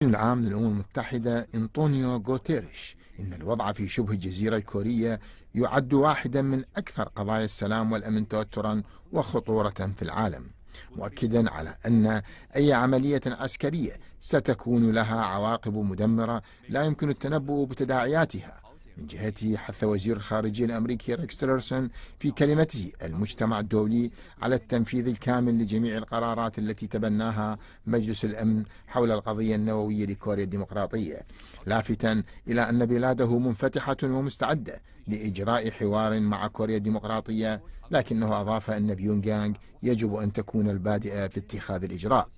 العام للأمم المتحدة أنطونيو غوتيريش إن الوضع في شبه الجزيرة الكورية يعد واحدا من أكثر قضايا السلام والأمن توترا وخطورة في العالم، مؤكدا على أن أي عملية عسكرية ستكون لها عواقب مدمرة لا يمكن التنبؤ بتداعياتها. من جهته حث وزير الخارجية الأمريكي ريكس تيلرسون في كلمته المجتمع الدولي على التنفيذ الكامل لجميع القرارات التي تبناها مجلس الأمن حول القضية النووية لكوريا الديمقراطية، لافتا إلى أن بلاده منفتحة ومستعدة لإجراء حوار مع كوريا الديمقراطية، لكنه أضاف أن بيونغ يانغ يجب أن تكون البادئة في اتخاذ الإجراء.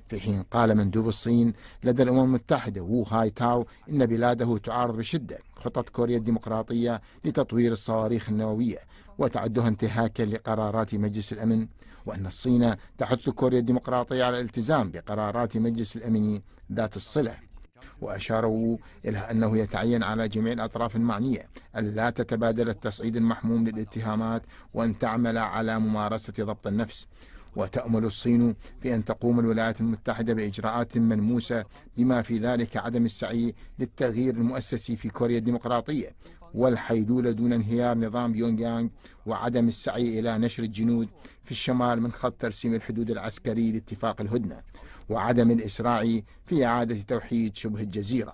في حين قال مندوب الصين لدى الأمم المتحدة وو هاي تاو إن بلاده تعارض بشدة خطط كوريا الديمقراطية لتطوير الصواريخ النووية وتعدها انتهاكا لقرارات مجلس الأمن، وأن الصين تحث كوريا الديمقراطية على الالتزام بقرارات مجلس الأمن ذات الصلة. وأشاروا إلى أنه يتعين على جميع الأطراف المعنية ألا تتبادل التصعيد المحموم للاتهامات وأن تعمل على ممارسة ضبط النفس. وتأمل الصين في أن تقوم الولايات المتحدة بإجراءات ملموسة بما في ذلك عدم السعي للتغيير المؤسسي في كوريا الديمقراطية والحيلولة دون انهيار نظام بيونغ يانغ، وعدم السعي إلى نشر الجنود في الشمال من خط ترسيم الحدود العسكري لاتفاق الهدنة، وعدم الإسراع في إعادة توحيد شبه الجزيرة.